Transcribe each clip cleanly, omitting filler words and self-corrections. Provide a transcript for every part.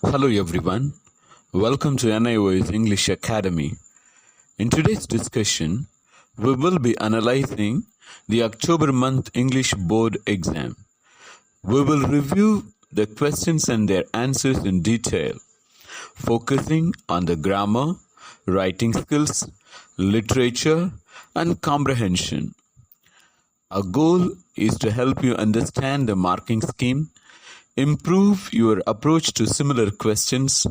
Hello everyone, welcome to NIOS English Academy. In today's discussion, we will be analyzing the October month English board exam. We will review the questions and their answers in detail, focusing on the grammar, writing skills, literature, and comprehension. Our goal is to help you understand the marking scheme, improve your approach to similar questions,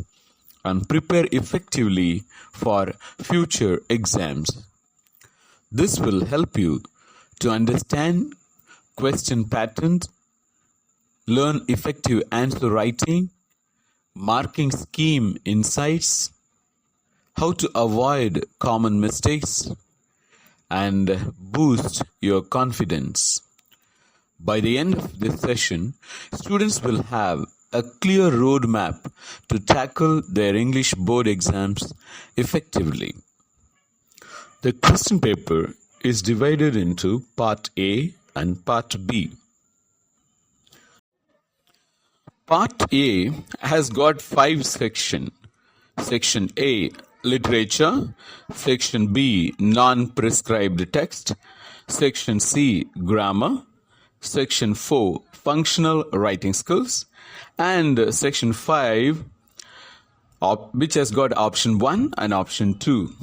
and prepare effectively for future exams. This will help you to understand question patterns, learn effective answer writing, marking scheme insights, how to avoid common mistakes, and boost your confidence. By the end of this session, students will have a clear roadmap to tackle their English board exams effectively. The question paper is divided into Part A and Part B. Part A has got 5 sections. Section A, Literature. Section B, Non-prescribed text. Section C, Grammar. Section 4, Functional Writing Skills, and Section 5, which has got Option 1 and Option 2.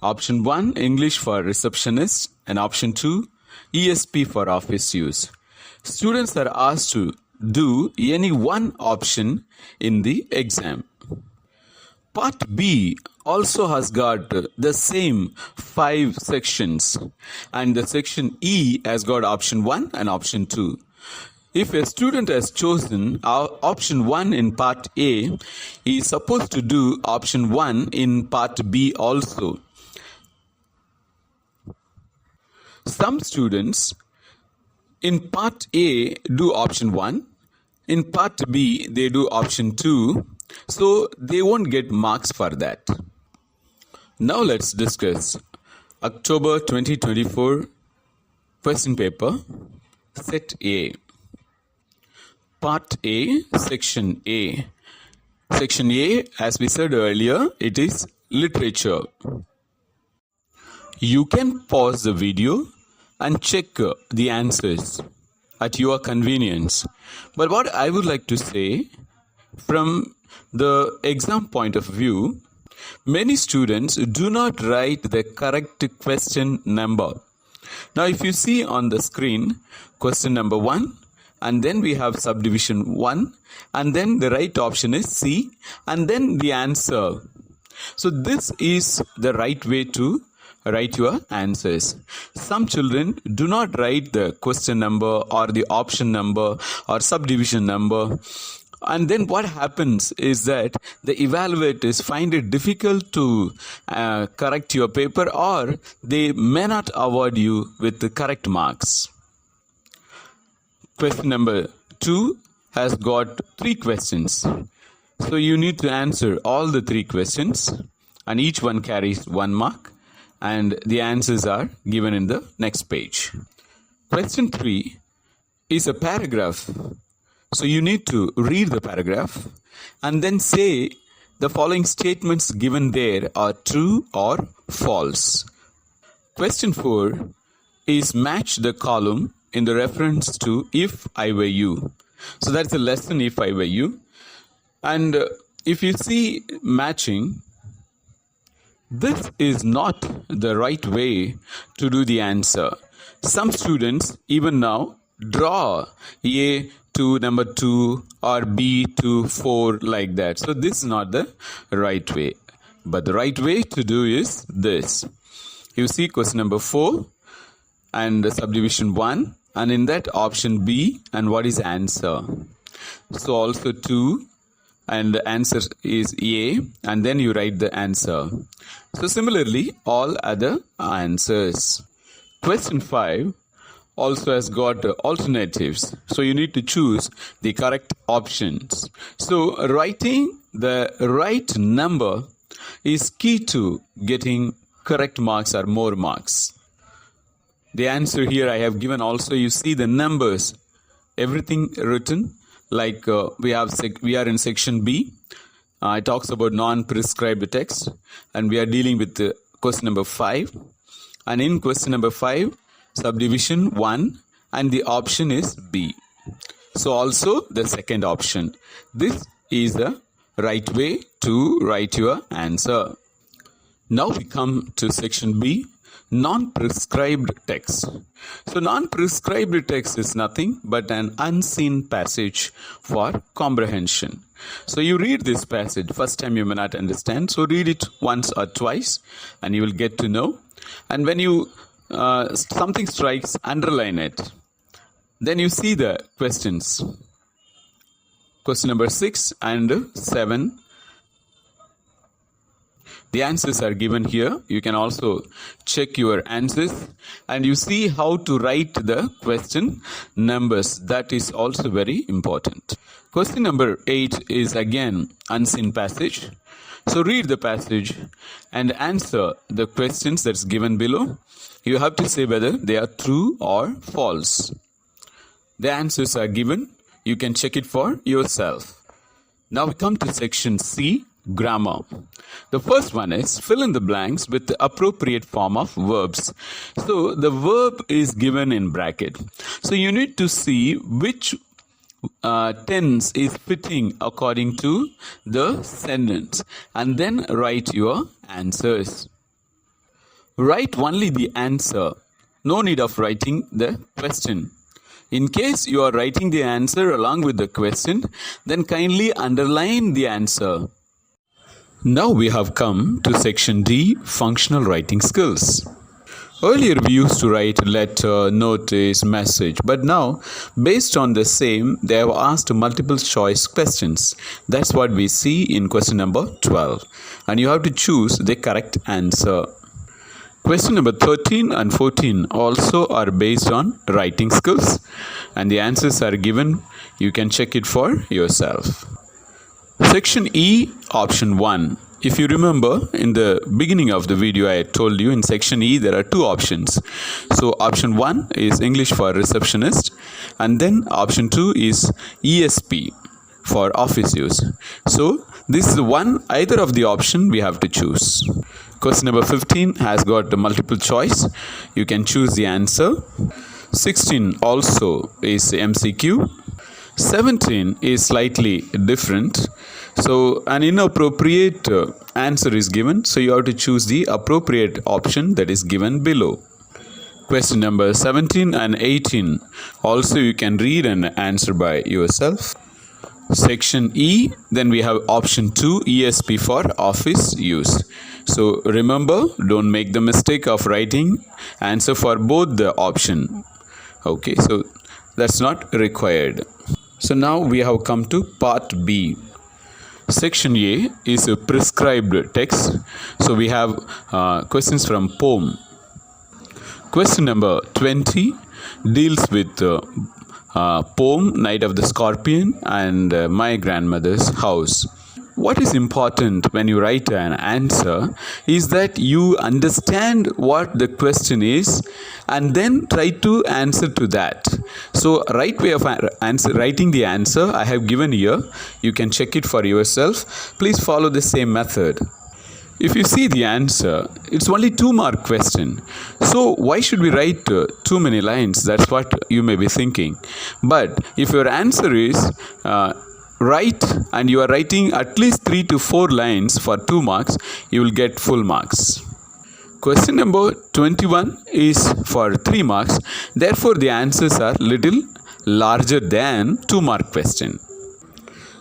Option 1, English for Receptionist, and Option 2, ESP for office use. Students are asked to do any one option in the exam. Part B also has got the same 5 sections, and the section E has got option 1 and option 2. If a student has chosen option 1 in part A, he is supposed to do option 1 in part B also. Some students in part A do option 1, in part B they do option 2, so they won't get marks for that. Now let's discuss October 2024 question paper, Set A. Part A, Section A. Section A, as we said earlier, it is literature. You can pause the video and check the answers at your convenience. But what I would like to say, from the exam point of view, many students do not write the correct question number. Now, if you see on the screen, question number 1, and then we have subdivision 1, and then the right option is C, and then the answer. So this is the right way to write your answers. Some children do not write the question number or the option number or subdivision number. And then what happens is that the evaluators find it difficult to correct your paper, or they may not award you with the correct marks. Question number 2 has got 3 questions. So you need to answer all the 3 questions, and each one carries 1 mark, and the answers are given in the next page. Question 3 is a paragraph. So you need to read the paragraph and then say the following statements given there are true or false. Question 4 is match the column in the reference to if I were you. So that's a lesson, if I were you. And if you see matching, this is not the right way to do the answer. Some students even now draw A to number 2 or B to 4 like that. So this is not the right way. But the right way to do is this. You see question number 4 and subdivision 1, and in that option B, and what is answer? So also 2, and the answer is A, and then you write the answer. So similarly, all other answers. Question 5 also has got alternatives. So you need to choose the correct options. So writing the right number is key to getting correct marks or more marks. The answer here I have given also, you see the numbers, everything written Like we are in section B. It talks about non-prescribed text, and we are dealing with question number 5. And in question number 5, subdivision 1, and the option is B. So also the second option. This is the right way to write your answer. Now we come to section B, non-prescribed text. So non-prescribed text is nothing but an unseen passage for comprehension. So you read this passage, first time you may not understand, so read it once or twice and you will get to know. And when you something strikes, underline it. Then you see the questions. Question number 6 and 7. The answers are given here. You can also check your answers and you see how to write the question numbers. That is also very important. Question number 8 is again unseen passage. So read the passage and answer the questions that's given below. You have to say whether they are true or false. The answers are given. You can check it for yourself. Now we come to section C, grammar. The first one is fill in the blanks with the appropriate form of verbs. So the verb is given in bracket. So you need to see which tense is fitting according to the sentence and then write your answers. Write only the answer. No need of writing the question. In case you are writing the answer along with the question, then kindly underline the answer. Now we have come to section D, functional writing skills. Earlier we used to write letter, notice, message, but now based on the same, they have asked multiple choice questions. That's what we see in question number 12. And you have to choose the correct answer. Question number 13 and 14 also are based on writing skills and the answers are given. You can check it for yourself. Section E, option 1. If you remember, in the beginning of the video, I told you in section E there are two options. So option 1 is English for receptionist and then option 2 is ESP for office use. So this is one, either of the option we have to choose. Question number 15 has got the multiple choice. You can choose the answer. 16 also is MCQ. 17 is slightly different. So an inappropriate answer is given. So you have to choose the appropriate option that is given below. Question number 17 and 18 also you can read and answer by yourself. Section E, then we have option 2, ESP for office use. So remember, don't make the mistake of writing answer for both the option. Okay, so that's not required. So now we have come to part B. Section A is a prescribed text. So we have questions from poem. Question number 20 deals with poem Night of the Scorpion and My Grandmother's House. What is important when you write an answer is that you understand what the question is and then try to answer to that. So right way of writing the answer I have given here. You can check it for yourself. Please follow the same method. If you see the answer, it's only 2-mark question. So why should we write too many lines? That's what you may be thinking. But if your answer is right and you are writing at least 3 to 4 lines for 2 marks, you will get full marks. Question number 21 is for 3 marks. Therefore, the answers are little larger than 2-mark question.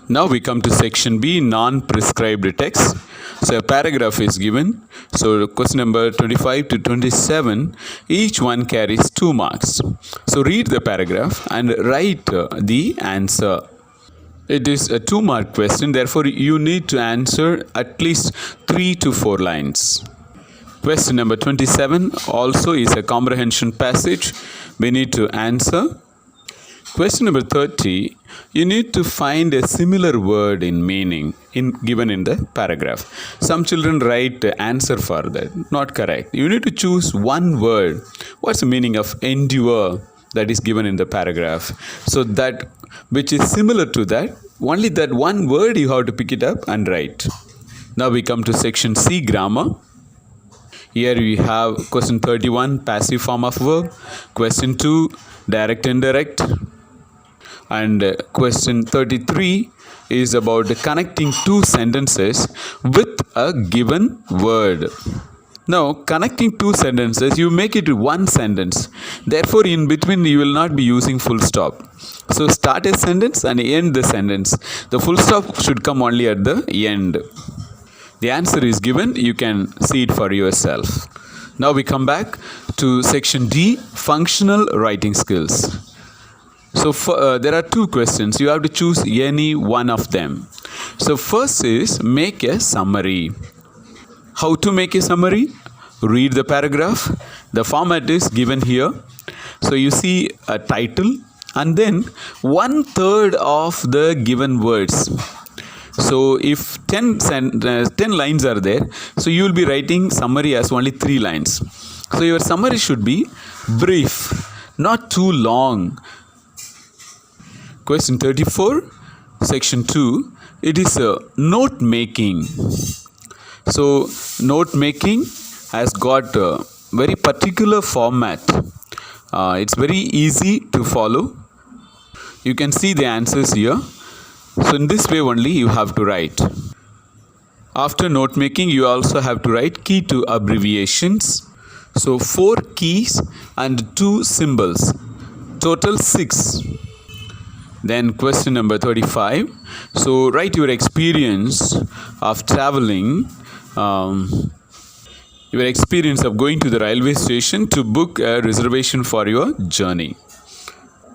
Now we come to section B, non-prescribed text. So a paragraph is given. So question number 25 to 27, each one carries 2 marks. So read the paragraph and write the answer. It is a 2-mark question, therefore you need to answer at least 3 to 4 lines. Question number 27 also is a comprehension passage. We need to answer. Question number 30, you need to find a similar word in meaning given in the paragraph. Some children write the answer for that. Not correct. You need to choose one word. What's the meaning of endure? that is given in the paragraph. So that which is similar to that, only that one word you have to pick it up and write. Now we come to section C, grammar. Here we have question 31, passive form of verb. Question 2, direct indirect. And question 33 is about connecting two sentences with a given word. Now, connecting two sentences, you make it one sentence. Therefore, in between, you will not be using full stop. So, start a sentence and end the sentence. The full stop should come only at the end. The answer is given. You can see it for yourself. Now, we come back to section D, functional writing skills. So, there are two questions. You have to choose any one of them. So, first is make a summary. How to make a summary? Read the paragraph. The format is given here. So you see a title and then 1/3 of the given words. So if 10 lines are there, so you will be writing summary as only 3 lines. So your summary should be brief, not too long. Question 34, section 2, it is note making. So, note making has got a very particular format. It's very easy to follow. You can see the answers here. So, in this way only you have to write. After note making, you also have to write key to abbreviations. So, 4 keys and 2 symbols. Total 6. Then question number 35. So, write your experience of traveling. Your experience of going to the railway station to book a reservation for your journey.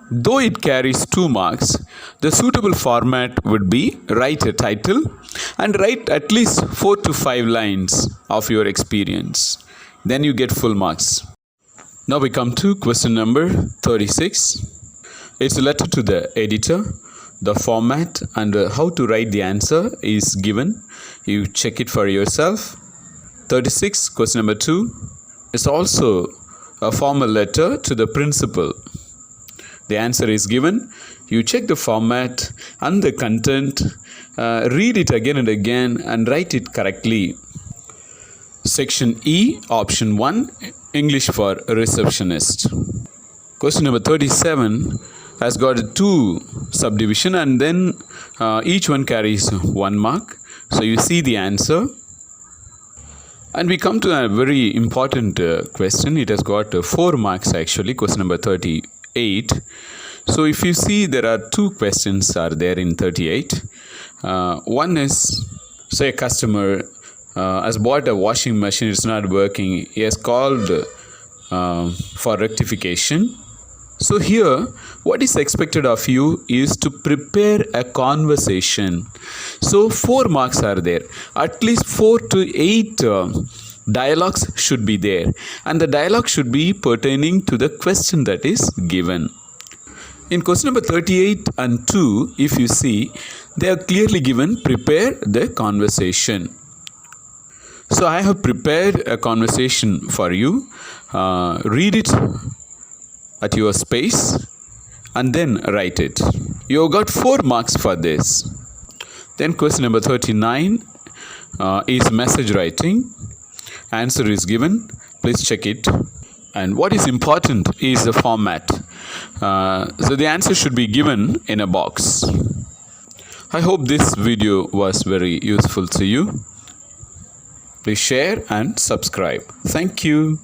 Though it carries 2 marks, the suitable format would be write a title and write at least 4 to 5 lines of your experience. Then you get full marks. Now we come to question number 36. It's a letter to the editor. The format and how to write the answer is given. You check it for yourself. 36, question number 2, is also a formal letter to the principal. The answer is given. You check the format and the content, read it again and again and write it correctly. Section E, option 1, English for receptionist. Question number 37 has got 2 subdivision and then each one carries 1 mark. So you see the answer. And we come to a very important question. It has got 4 marks actually, question number 38. So if you see, there are 2 questions are there in 38. One is, say a customer has bought a washing machine, it's not working. He has called for rectification. So here, what is expected of you is to prepare a conversation. So 4 marks are there. At least 4 to 8 dialogues should be there. And the dialogue should be pertaining to the question that is given. In question number 38 and 2, if you see, they are clearly given, prepare the conversation. So I have prepared a conversation for you. Read it at your space and then write it. You got 4 marks for this. Then question number 39 is message writing. Answer is given. Please check it. And what is important is the format. So the answer should be given in a box. I hope this video was very useful to you. Please share and subscribe. Thank you.